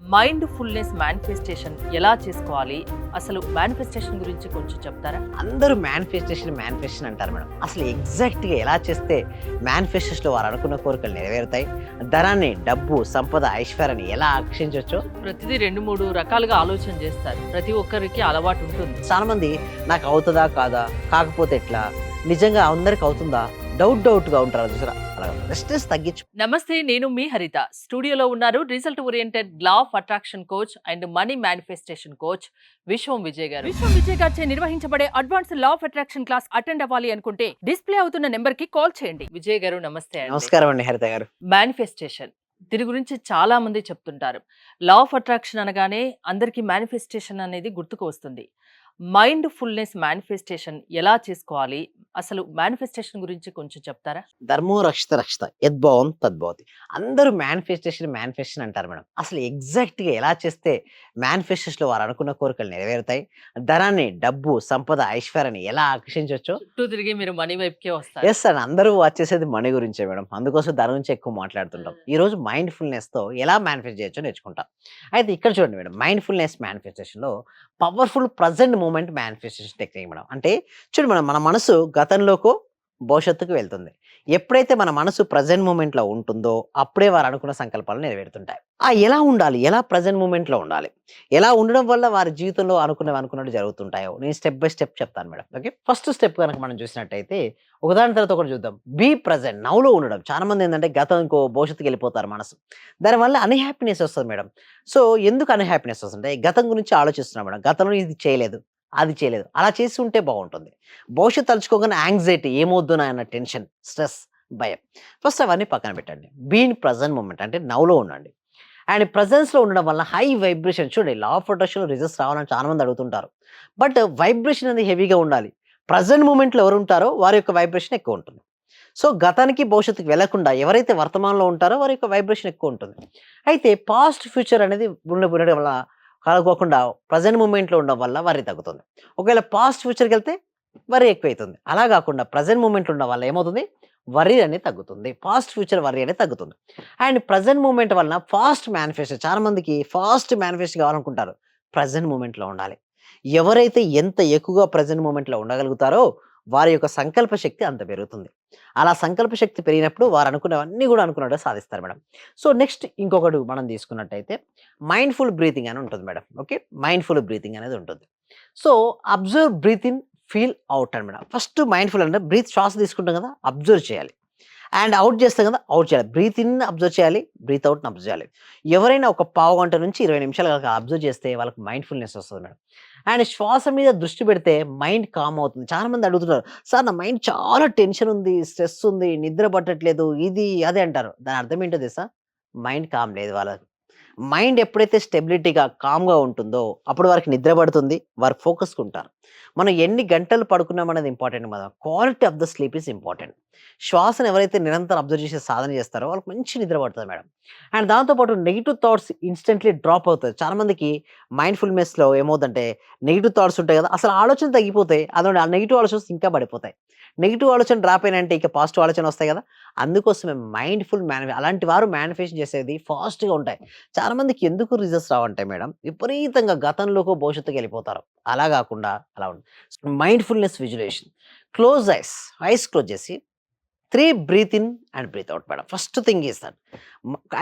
Mindfulness manifestation ఎలా చేసుకోవాలి? అసలు మేనిఫెస్టేషన్ గురించి కొంచెం చెప్తారా? అందరూ మేనిఫెస్టేషన్ అంటారు మేడం. అసలు ఎగ్జాక్ట్‌గా ఎలా చేస్తే మేనిఫెస్టేషన్‌లో వారు అనుకున్న కోరికలు నెరవేరుతాయి? ధనాన్ని, డబ్బు, సంపద, ఐశ్వర్యాన్ని ఎలా ఆకర్షించొచ్చో ప్రతిదీ 2, 3 రకాలుగా ఆలోచన చేస్తారు. ప్రతి ఒక్కరికి అలవాటు ఉంటుంది. చాలామంది నాకు అవుతదా? కాదా? కాకపోతే ఎట్లా? నిజంగా అందరికి అవుతుందా? డౌట్‌గా ఉంటారు చూసారా? అలా స్ట్రెస్ తగ్గించు నమస్తే, నేను మీ హరిత. స్టూడియోలో ఉన్నారు result oriented law of attraction coach and money manifestation coach విశ్వం విజయ్ గారు. విశ్వం విజయ్ గారిచే నిర్వహించబడే advance law of attraction class attend అవ్వాలి అనుకుంటే డిస్ప్లే అవుతున్న నెంబర్ కి కాల్ చేయండి. విజయ్ గారు నమస్తే అండి. నమస్కారం అండి హరిత గారు. మేనిఫెస్టేషన్ దీని గురించి చాలా మంది చెప్తుంటారు. లా ఆఫ్ అట్రాక్షన్ అనగానే అందరికీ మేనిఫెస్టేషన్ అనేది గుర్తుకు వస్తుంది. మైండ్‌ఫుల్‌నెస్ మేనిఫెస్టేషన్ ఎలా చేసుకోవాలి? అసలు మేనిఫెస్టేషన్ గురించి కొంచెం చెప్తారా? ధర్మో రక్షిత యద్భావం తద్భవతి. అందరూ మేనిఫెస్టేషన్ అంటారు మేడం. అసలు ఎగ్జాక్ట్‌గా ఎలా చేస్తే మేనిఫెస్టేషన్‌లో వారు అనుకున్న కోరికలు నెరవేరుతాయి? ధనాన్ని, డబ్బు, సంపద, ఐశ్వర్యాన్ని ఎలా ఆకర్షించొచ్చో చుట్టూ తిరిగి మీరు మనీ వైపుకే వస్తారు. యెస్ అండి. అందరూ వచ్చేసేది మనీ గురించే మేడం. అందుకోసం దాని గురించి ఎక్కువ మాట్లాడుతుంటాం. ఈరోజు మైండ్‌ఫుల్‌నెస్‌తో ఎలా మేనిఫెస్ట్ చేయొచ్చో నేర్చుకుంటాం. అయితే ఇక్కడ చూడండి మేడం. మైండ్‌ఫుల్‌నెస్ మేనిఫెస్టేషన్‌లో powerful present moment manifestation technique madam. అంటే చూడు మేడం, మన మనసు గతంలోకో, భవిష్యత్తుకు వెళ్తుంది. ఎప్పుడైతే మన మనసు ప్రెజెంట్ మూమెంట్‌లో ఉంటుందో, అప్పుడే వారు అనుకున్న సంకల్పాలు నెరవేరుతుంటాయి. ఎలా ఉండాలి? ఎలా ప్రెజెంట్ మూమెంట్‌లో ఉండాలి? ఎలా ఉండడం వల్ల వారి జీవితంలో అనుకున్నట్టు జరుగుతుంటాయో నేను స్టెప్ బై స్టెప్ చెప్తాను మేడం. ఓకే. ఫస్ట్ స్టెప్ గనక మనం చూసినట్టయితే ఒకదాని తర్వాత ఒకటి చూద్దాం. బీ ప్రెజెంట్ నౌలో ఉండడం. చాలా మంది ఏందంటే గతంకో, భవిష్యత్తుకి వెళ్ళిపోతారు మనసు. దానివల్ల అన్‌హ్యాపీనెస్ వస్తది మేడం. సో, ఎందుకు అన్‌హ్యాపీనెస్ వస్తుందంటే గతం గురించి ఆలోచిస్తున్నాం మేడం. గతంలో ఇది చేయలేదు, అది చేయలేదు. అలా చేసి ఉంటే బాగుంటుంది. భవిష్యత్తు తలుచుకోగానే యాంక్సైటీ ఏమొద్దునా అన్న టెన్షన్, స్ట్రెస్, భయం. ఫస్ట్ అవన్నీ పక్కన పెట్టండి. బీ ఇన్ ప్రెజెంట్ మూమెంట్ అంటే నౌలో ఉండండి. అండ్ ప్రెజెన్స్‌లో ఉండడం వల్ల హై వైబ్రేషన్ చూడండి, లా ఆఫ్ అట్రాక్షన్‌లో రిజల్ట్స్ రావాలని చాలా మంది అడుగుతుంటారు. బట్ వైబ్రేషన్ అనేది హెవీగా ఉండాలి. ప్రెజెంట్ మూమెంట్‌లో ఎవరుంటారో వారి యొక్క వైబ్రేషన్ ఎక్కువ ఉంటుంది. సో, గతానికి, భవిష్యత్తుకి వెళ్ళకుండా ఎవరైతే వర్తమానంలో ఉంటారో వారి యొక్క వైబ్రేషన్ ఎక్కువ ఉంటుంది. అయితే పాస్ట్, ఫ్యూచర్ అనేది ఉండడం వల్ల కలుగోకుండా ప్రెజెంట్ మూమెంట్‌లో ఉండడం వల్ల వరి తగ్గుతుంది. ఒకవేళ పాస్ట్, ఫ్యూచర్‌కెళ్తే వరి ఎక్కువైతుంది. అలా గాకుండా ప్రెజెంట్ మూమెంట్‌లో ఉండడం వల్ల ఏమవుతుంది? వరి అనేది తగ్గుతుంది. పాస్ట్, ఫ్యూచర్ వరి అనేది తగ్గుతుంది. అండ్ ప్రెజెంట్ మూమెంట్ వలన ఫాస్ట్ మేనిఫెస్టో చాలా మందికి ఫాస్ట్ మేనిఫెస్ట్ కావాలనుకుంటారు. ప్రెజెంట్ మూమెంట్‌లో ఉండాలి. ఎవరైతే ఎంత ఎక్కువగా ప్రెజెంట్ మూమెంట్‌లో ఉండగలుగుతారో వారి యొక్క సంకల్ప శక్తి అంత పెరుగుతుంది. అలా సంకల్ప శక్తి పెరిగినప్పుడు వారు అనుకున్నవన్నీ గూడా అనుకున్నట్టు సాధిస్తారు మేడం. సో, నెక్స్ట్ ఇంకొకటి మనం తీసుకున్నట్టయితే మైండ్‌ఫుల్ బ్రీతింగ్ అని ఉంటుంది మేడం. ఓకే. మైండ్‌ఫుల్ బ్రీతింగ్ అనేది ఉంటుంది. So, observe, breathe in, feel out అని మేడం. ఫస్ట్ మైండ్‌ఫుల్ అంటే బ్రీత్ శ్వాస తీసుకుంటాం కదా! అబ్జర్వ్ చేయాలి. అండ్ అవుట్ చేస్తాం కదా! అవుట్ చేయాలి. బ్రీత్ ఇన్ అబ్జర్వ్ చేయాలి. బ్రీత్ అవుట్‌ని అబ్జర్వ్ చేయాలి. ఎవరైనా ఒక పావుగంట నుంచి 20 నిమిషాలు గనక అబ్జర్వ్ చేస్తే వాళ్ళకి మైండ్‌ఫుల్‌నెస్ వస్తది మేడం. అండ్ శ్వాస మీద దృష్టి పెడితే మైండ్ కామ్ అవుతుంది. చాలా మంది అడుగుతున్నారు, "సార్ నా మైండ్ చాలా టెన్షన్ ఉంది, స్ట్రెస్ ఉంది, నిద్ర పట్టట్లేదు, ఇది అది" అంటారు. దాని అర్థం ఏంటో తెలుసా? మైండ్ కామ్ లేదు వాళ్ళది. మైండ్ ఎప్పుడైతే స్టెబిలిటీగా, కామ్‌గా ఉంటుందో అప్పుడు వారికి నిద్ర పడుతుంది. వారు ఫోకస్‌గా ఉంటారు. మనం ఎన్ని గంటలు పడుకున్నామనేది ఇంపార్టెంట్ కాదు. Quality of the sleep is important. శ్వాసను ఎవరైతే నిరంతరం అబ్జర్వ్ చేసి సాధన చేస్తారో వాళ్ళకి మంచి నిద్ర పడతది మేడం. అండ్ దాంతో పాటు నెగెటివ్ థాట్స్ ఇన్‌స్టంట్‌లీ డ్రాప్ అవుతాయి. చాలా మందికి మైండ్‌ఫుల్‌నెస్‌లో ఏమవుద్దంటే నెగెటివ్ థాట్స్ ఉంటాయి కదా! అసలు ఆలోచనలు తగ్గిపోతాయి. అదోండి ఆ నెగెటివ్ ఆలోచనలు ఇంకా పడిపోతాయి. నెగెటివ్ ఆలోచన డ్రాప్ అయినంటే ఇక పాజిటివ్ ఆలోచనలు వస్తాయి కదా! అందుకోసమే మైండ్‌ఫుల్ అలాంటి వారు మేనిఫెస్ట్ చేసేది ఫాస్ట్‌గా ఉంటాయి. చాలా మందికి ఎందుకు రిజల్ట్స్ రావంటే మేడం, విపరీతంగా గతంలోకో, భవిష్యత్తుకి ఎళ్ళిపోతారు. అలా గాకుండా అలా ఉండు. Mindfulness visualisation. Close eyes close చేసి 3 breathe in and breathe out madam. First thing is that.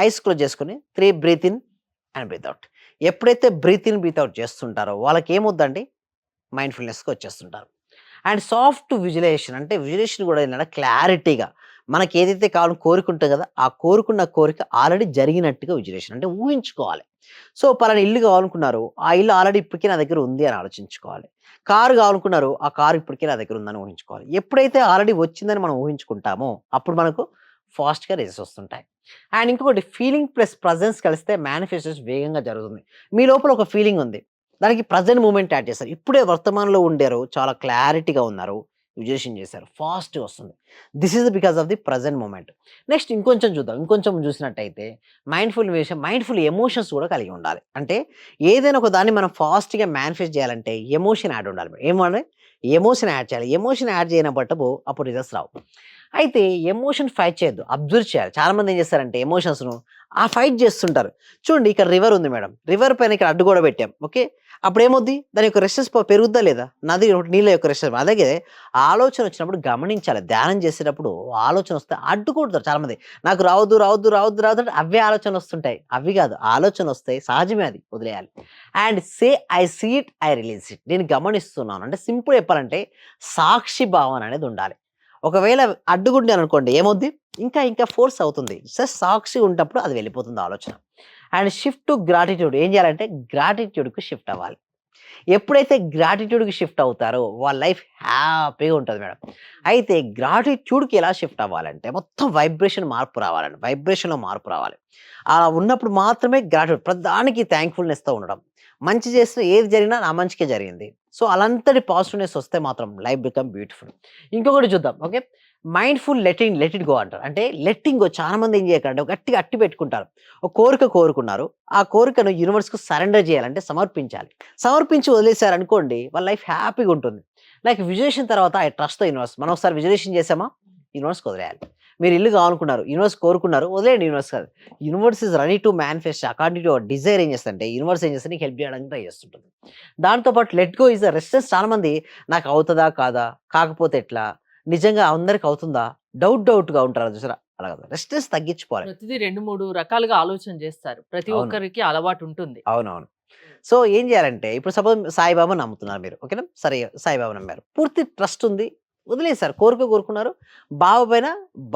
Eyes close చేసుకొని 3 breathe in and breathe out. ఎప్పుడైతే బ్రీత్ ఇన్, బ్రీత్ ఔట్ చేస్తుంటారో వాళ్ళకేమవుద్దండి మైండ్‌ఫుల్‌నెస్‌కి వచ్చేస్తుంటారు. అండ్ సాఫ్ట్ విజువలైజేషన్ అంటే విజువలైజేషన్ కూడా ఏంటంటే క్లారిటీగా మనకేదైతే కావాలో కోరిక ఉంటది కదా! ఆ కోరుకున్న కోరిక ఆల్రెడీ జరిగినట్టుగా విజువలైజేషన్ అంటే ఊహించుకోవాలి. సో, పలానా ఇల్లు కావాలనుకున్నారు. ఆ ఇల్లు ఆల్రెడీ ఇప్పటికే నా దగ్గర ఉంది అని ఆలోచించుకోవాలి. కారు కావాలనుకున్నారు. ఆ కారు ఇప్పటికే నా దగ్గర ఉందని ఊహించుకోవాలి. ఎప్పుడైతే ఆల్రెడీ వచ్చిందని మనం ఊహించుకుంటామో అప్పుడు మనకు ఫాస్ట్‌గా రిజల్ట్స్ వస్తుంటాయి. అండ్ ఇంకొకటి ఫీలింగ్ ప్లస్ ప్రెజెన్స్ కలిస్తే మేనిఫెస్టేషన్ వేగంగా జరుగుతుంది. మీ లోపల ఒక ఫీలింగ్ ఉంది. దానికి ప్రెజెంట్ మూమెంట్ యాడ్ చేశారు. ఇప్పుడే వర్తమానంలో ఉండారు. చాలా క్లారిటీగా ఉన్నారు. విజువలైజేషన్ చేశారు. ఫాస్ట్‌గా వస్తుంది. This is because of the present moment. Next ఇంకొంచెం చూద్దాం. ఇంకొంచెం చూసినట్టయితే మైండ్‌ఫుల్ ఎమోషన్స్ కూడా కలిగి ఉండాలి. అంటే ఏదైనా ఒక దాన్ని మనం ఫాస్ట్‌గా మేనిఫెస్ట్ చేయాలంటే ఎమోషన్ యాడ్ ఉండాలి. ఏమని? ఎమోషన్ యాడ్ చేయాలి. ఎమోషన్ యాడ్ చేయనప్పటము అప్పుడు రిజల్ట్స్ రావు. అయితే ఎమోషన్ ఫైట్ చేయొద్దు. అబ్జర్వ్ చేయాలి. చాలామంది ఏం చేస్తారంటే ఎమోషన్స్‌ను ఫైట్ చేస్తుంటారు. చూడండి ఇక్కడ రివర్ ఉంది మేడం. రివర్ పైన ఇక్కడ అడ్డు గోడ పెట్టాం. ఓకే. అప్పుడేమవుద్ది? దాని యొక్క రెసిస్టెన్స్ పెరుగుద్దా లేదా? నది నీళ్ళ యొక్క రెసిస్టెన్స్. అలాగే ఆలోచన వచ్చినప్పుడు గమనించాలి. ధ్యానం చేసేటప్పుడు ఆలోచన వస్తే అడ్డుకుంటారు చాలామంది. నాకు రావద్దు, రావద్దు, రావద్దు, రావద్దు అంటే అవే ఆలోచనలొస్తుంటాయి. అవి కాదు. ఆలోచనొస్తాయి. సహజమే అది. వదిలేయాలి. And say I see it, I release it. నేను గమనిస్తున్నాను. అంటే సింపుల్ చెప్పాలంటే సాక్షి భావన అనేది ఉండాలి. ఒకవేళ అడ్డుగుండాననుకోండి ఏమవుద్ది? ఇంకా ఇంకా ఫోర్స్ అవుతుంది. సాక్షిగా ఉన్నప్పుడు అది వెళ్ళిపోతుంది ఆలోచన. And shift to gratitude. ఏం చేయాలంటే గ్రాటిట్యూడ్‌కి షిఫ్ట్ అవ్వాలి. ఎప్పుడైతే గ్రాటిట్యూడ్‌కి షిఫ్ట్ అవుతారో వాళ్ళ లైఫ్ హ్యాపీగా ఉంటది మేడం. అయితే గ్రాటిట్యూడ్‌కి ఎలా షిఫ్ట్ అవ్వాలంటే మొత్తం వైబ్రేషన్ మార్పు రావాలండి. వైబ్రేషన్‌లో మార్పు రావాలి. అలా ఉన్నప్పుడు మాత్రమే గ్రాటిట్యూడ్ ప్రతిదానికి థాంక్‌ఫుల్‌నెస్‌తో ఉండడం. మంచి చేసిన ఏది జరిగినా నా మంచికే జరిగింది. సో అలాంతటి పాజిటివ్‌నెస్ వస్తే మాత్రం లైఫ్ బికమ్ బ్యూటిఫుల్. ఇంకొకటి చూద్దాం. Okay. Mindful let it go అంటారు. అంటే లెట్టింగ్ గో చాలామంది ఏం చేయకండి గట్టిగా అట్టి పెట్టుకుంటారు. ఒక కోరిక కోరుకున్నారు. ఆ కోరికను యూనివర్స్‌కి సరెండర్ చేయాలంటే సమర్పించాలి. సమర్పించి వదిలేసారనుకోండి వాళ్ళ లైఫ్ హ్యాపీగా ఉంటుంది. లైక్ విజువలేషన్ తర్వాత ఐ ట్రస్ట్ ద యూనివర్స్. మనం ఒకసారి విజువలేషన్ చేసామా యూనివర్స్‌కి వదిలేయాలి. మీరు ఇల్లు కావాలనుకున్నారు. యూనివర్స్ కోరుకున్నారు. వదిలేయండి యూనివర్స్ కాదు. Universe is ready to manifest according to your desire ఏం చేస్తదంటే యూనివర్స్ ఏం చేస్తది నీకు హెల్ప్ చేయడానికి ట్రై చేస్తుంటుంది. దాంతో పాటు let go is a resistance చాలామంది నాకు అవుతదా? కాదా? కాకపోతే ఎట్లా? నిజంగా అందరికి అవుతుందా? డౌట్‌గా ఉంటారు చూసారా? అలా కాదు. రెస్టెన్స్ తగ్గించుకోవాలి. ప్రతిదీ 2, 3 రకాలుగా ఆలోచన చేస్తారు. ప్రతి అవును. ఒక్కరికి అలవాటుంటుంది. అవునవును. సో, ఏం జేయాలంటే ఇప్పుడు సపోజ్ సాయిబాబా నమ్ముతున్నారు మీరు. ఓకేనా? సరే సాయిబాబా నమ్మారు. పూర్తి ట్రస్ట్ ఉంది. వదిలేసారు. కోరిక కోరుకున్నారు.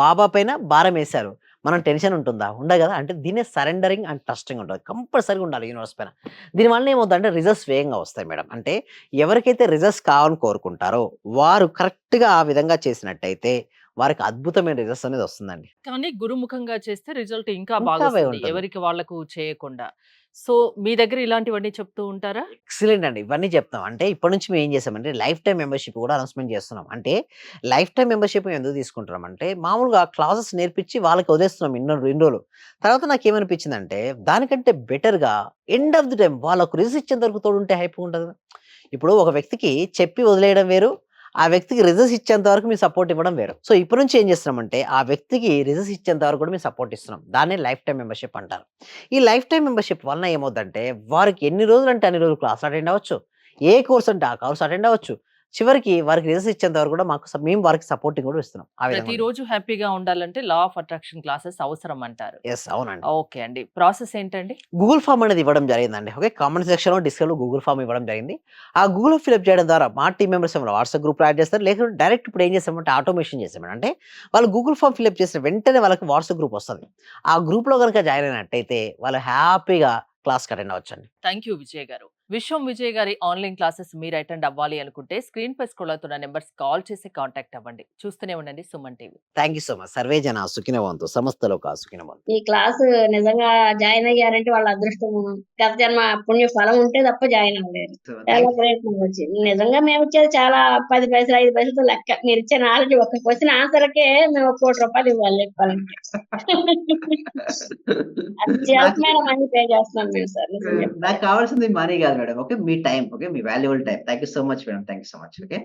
బాబా పైన భారమేశారు. మనం టెన్షన్ ఉంటుందా? ఉండదు గదా! అంటే దీన్నే సరెండరింగ్ అండ్ ట్రస్టింగ్ ఉంటది. కంపల్సరీగా ఉండాలి యూనివర్స్ పైన. దీనివల్ల ఏమవుద్దంటే రిజల్ట్స్ వేగంగా వస్తాయి మేడం. అంటే ఎవరికైతే రిజల్ట్స్ కావాలని కోరుకుంటారో వారు కరెక్ట్‌గా ఆ విధంగా చేసినట్టయితే వారికి అద్భుతమైన రిజల్ట్స్ అనేది వస్తుందండి. కానీ గురుముఖంగా చేస్తే రిజల్ట్ ఇంకా ఇంకా బాగొస్తుంది. ఉంటుంది. ఎవరికి వాళ్ళకు చేయకుండా. సో, మీ దగ్గర ఇలాంటివన్నీ చెప్తూ ఉంటారా? ఎక్సలెంట్ అండి. ఇవన్నీ చెప్తాం. అంటే ఇప్పటి నుంచి మేము ఏం చేసామంటే లైఫ్ టైమ్ మెంబర్‌షిప్ కూడా అనౌన్స్‌మెంట్ చేస్తున్నాం. అంటే లైఫ్ టైమ్ మెంబర్‌షిప్ ఎందుకు తీసుకుంటున్నామంటే మామూలుగా క్లాసెస్ నేర్పించి వాళ్ళకి వదిలేస్తున్నాం ఇన్ని రోజులు. తర్వాత నాకేమనిపించిందంటే దానికంటే బెటర్‌గా ఎండ్ ఆఫ్ ది టైమ్ వాళ్ళకు రిజల్ట్స్ ఇచ్చేంత వరకు తోడుంటే హ్యాపీగా ఉంటది కదా! ఇప్పుడు ఒక వ్యక్తికి చెప్పి వదిలేయడం వేరు. ఆ వ్యక్తికి రిజల్ట్స్ ఇచ్చేంత వరకు మేము సపోర్ట్ ఇవ్వడం వేరు. సో ఇప్పటి నుంచి ఏం చేస్తున్నామంటే ఆ వ్యక్తికి రిజల్ట్స్ ఇచ్చేంత వరకు కూడా మేము సపోర్ట్ ఇస్తున్నాం. దాన్నే లైఫ్ టైమ్ మెంబర్‌షిప్ అంటారు. ఈ లైఫ్ టైమ్ మెంబర్‌షిప్ వలన ఏమవుద్దంటే, వారికి ఎన్ని రోజులంటే అన్ని రోజులు క్లాసులు అటెండ్ అవ్వచ్చు. ఏ కోర్స్ అంటే ఆ కోర్స్ అటెండ్ అవ్వచ్చు. చివరికి వారికి రిజల్ట్స్ ఇచ్చేంత వరకు కూడా మేము వారికి సపోర్టింగ్ కూడా ఇస్తున్నాం. ఆ విధంగా ఉంది. ప్రతిరోజు హ్యాపీగా ఉండాలంటే లా ఆఫ్ అట్రాక్షన్ క్లాసెస్ అవసరం అంటారు. యెస్. అవునండి. ఓకే అండి. ప్రాసెస్ ఏంటండి? గూగుల్ ఫార్మ్ అనేది ఇవ్వడం జరిగిందండి. ఓకే. కామెంట్ సెక్షన్‌లో, డిస్క్రిప్షన్‌లో గూగుల్ ఫార్మ్ ఇవ్వడం జరిగింది. ఆ గూగుల్ ఫిలప్ చేయడం ద్వారా మా టీమ్ మెంబర్స్ ఏమన్నా వాట్సాప్ గ్రూప్‌లో యాడ్ చేస్తారు. లేకుంటే డైరెక్ట్ ఇప్పుడు ఏం చేసామంటే ఆటోమేషన్ చేసాం. అంటే వాళ్ళు గూగుల్ ఫార్మ్ ఫిలప్ చేసిన వెంటనే వాళ్ళకి వాట్సాప్ గ్రూప్ వస్తది. ఆ గ్రూప్‌లో గనుక జాయిన్ అయినట్టయితే వాళ్ళు హ్యాపీగా క్లాస్‌కి అటెండ్ అవ్వచ్చండి. థాంక్ యూ విజయ్ గారు. విశ్వం విజయ్ గారి ఆన్‌లైన్ క్లాసెస్ మీరు అటెండ్ అవ్వాలి అనుకుంటే స్క్రీన్ పై స్క్రోల్ అవుతున్న నంబర్స్ కాల్ చేసి కాంటాక్ట్ అవ్వండి. చూస్తూనే ఉండండి Suman TV. Thank you so much. Survey జన సుఖినో భవంతు. సమస్త లోకా సుఖినో భవంతు. ఈ క్లాసు నిజంగా జాయిన్ అయ్యారంటే వాళ్ళ అదృష్టము. గత జన్మ పుణ్య ఫలం ఉంటే తప్ప జాయిన్ అవ్వలేరు. సో చాలా థాంక్ ప్రయత్నం వచ్చింది. నిజంగా మేమిచ్చేది చాలా 10 పైసలు, 5 పైసలతో లెక్క. మీరిచ్చే నాలెడ్జ్ ఒక్క క్వెషన్ ఆన్సర్‌కే మేము రూ. 1,00,00,000 ఇవ్వాలి చెప్పాలంటే. నాకు అత్యల్పమైన మనీ పే చేస్తున్నాం మేము సార్ నిజం నాకు చెప్పాలంటే. కావాల్సింది మనీ కాదు madam. Okay. Me time. Okay. Me valuable time. Thank you so much madam. Thank you so much. Okay.